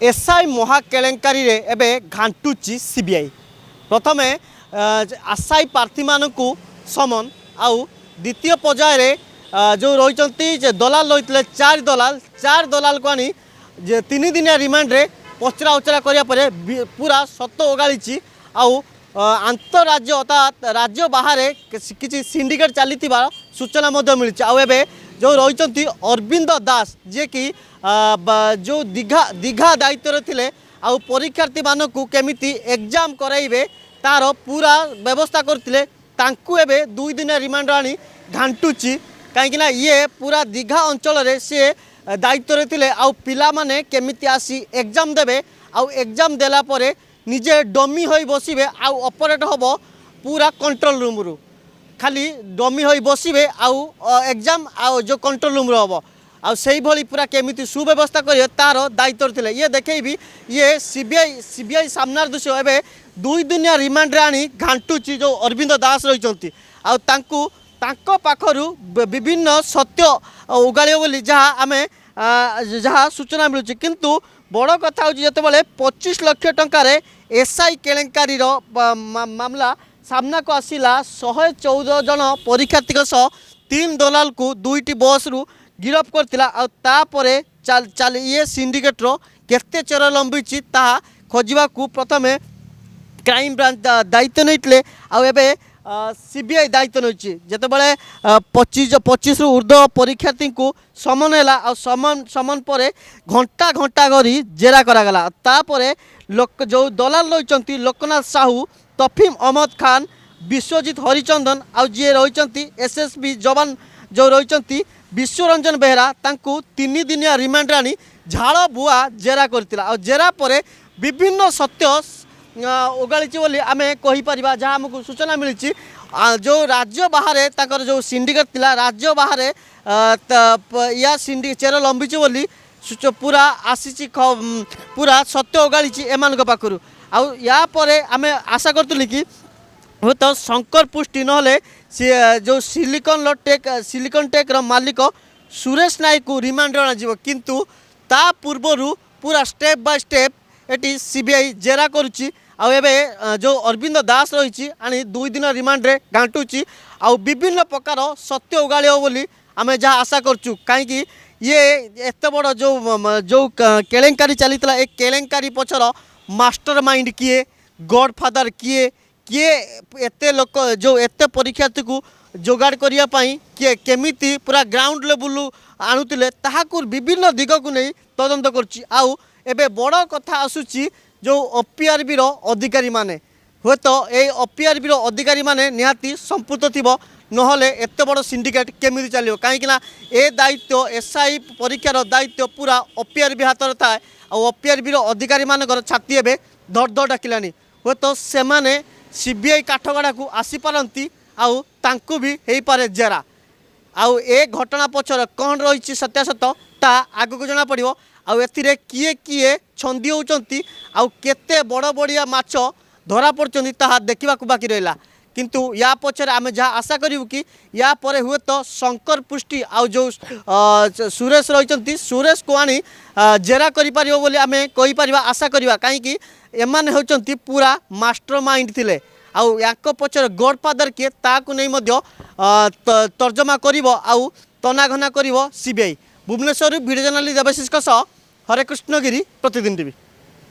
SI महाकेलेंकारी एबे घांटुची CBI प्रथमे आशायी प्रार्थी मानू समन आउ द्वितीय पर्यायर जो रही दलाल रही चार दलाल को आनी 3 दिनिया रिमांड रे पचरा उचरा कराया पूरा सत ओगाड़ी आउ आंतरराज्य अर्थात राज्य बाहर किसी सिंडिकेट चली सूचना मिली आए जो रही अरविंद दास जे कि जो दीघा दायित्व थे आउ परीक्षार्थी मानक केमिति एग्जाम कराइबे तार पूरा व्यवस्था करते 2 दिन रिमांड आनी घांटुची कहीं ये पूरा दीघा अंचल से दायित्व थे आउ पिला माने केमिति आसी एग्जाम देबे आउ एग्जाम देला परे निजे डमी होई बसिबे आउ ऑपरेट होबो पूरा कंट्रोल रूम रु खाली डमी होई बसिबे आउ एग्जाम आउ जो कंट्रोल रूम हम आउ सही भली पूरा केमिति सुव्यवस्था करियो तार दायित्व थे ये देखेबी ये सीबीआई सामनार दृश्य एवं 2 दिनिया रिमांड रे आनी घांटुची जो अरविंद दास रही पाखरु विभिन्न सत्य उगाड़ बोली जहाँ आम जहाँ सूचना मिलूँ किंतु बड़ कथा हूँ जिते 25 लाख टंकार एसआई केलेंकारी मामला सामना को आसला 114 जन परीक्षार्थी 3 दलाल को 2टी बस रु गिरफ करता चल ये सिंडिकेटर केते चेर लंबी खोजा प्रथमे क्राइम ब्रांच दायित्व नहीं आए सीबीआई दायित्व नहीं जिते 25 ऊर्ध्व परीक्षार्थी को समन है समन पर घंटा घंटा करी जेरा करागला तापर लोक जो दलाल रही लोकनाथ साहू तफिम अहमद खान विश्वजीत हरिचंदन आउ जी रही एसएसबी जवान जो रही विश्वरंजन बेहरा 3 दिनिया रिमांड आनी झाड़ बुआ जेरा करथिला जेरा पर विभिन्न सत्य उगाड़ी बोली आम कहीपर जहाँ आमको सूचना मिली जो राज्य बाहर जो सिंडिकेट थिला राज्य बाहर या सिंडिकेट चेर लंबी बोली पूरा आसी पूरा सत्य उगाड़ी एम पाखु आपर आम आशा करूँ कि हूँ तो शंकर पुष्टि ना सी जो सिलिकन टेक मालिक सुरेश नायक को रिमांड अणाଯିବ किंतु ता पूर्वर पूरा step by step eighty CBI जेरा करुच्ची आबे जो अरविंद दास रही आनी 2 दिन रिमांड रे घांटुची आउ विभिन्न प्रकार सत्य उगाड़ बोली आम जहाँ आशा करचु कहीं ये एत बड़ जो केलेंकारी चली ए केलेंकारी पछर मास्टर माइंड किए गॉडफादर किए किए एते लोक जो एते परीक्षार्थी को जोगाड़ करने किए केमिति पूरा ग्राउंड लेवल आणुतिले ताहाकु विभिन्न दिग को नहीं तदंत करछि आउ एबे बड़ कथा आसुची जो ओपीआरबी रो अधिकारी माने हे तो ये ओपीआरबी रो अधिकारी माने निहाती संपुक्त थिबो नहले एते बड़ सिंडिकेट केमिति चलियो कहीं ए दायित्व एसआई परीक्षार दायित्व पूरा ओपीआरबी हाथ थाए आ ओपीआरबी रो अधिकारी मानकर छाती एबे धड़ धड़ डाकिलानी हे तो से माने सीबीआई काठगड़ा को आसी पारंती आउ तांकु भी हेई पारे जेरा आउ ए घटना पछर कौन रही सत्यासत ता आगु जना पड़ो आउ एथिरे किए किए छंदी होउचंती आउ केते बड़ बड़िया माछ धरा पड़चंती ताहा देखा बाकी रहा किंतु या पछरे आमे जहाँ आशा करूँ कि या परे हुए तो शंकर पुष्टि आउ जो सुरेश रही सुरेश को आनी जेरा करिपारिबो बोली आमे कहि परिबा आशा करिबा कहीं एमाने होचंती पूरा मास्टर माइंड थिले आउ याक पछर गॉडफादर किए ताकू नहीं मध्य तर्जमा करिवो आउ तनाघना करिवो CBI Bhubaneswar video journalist Debashish Hare Krishnagiri Pratidin TV.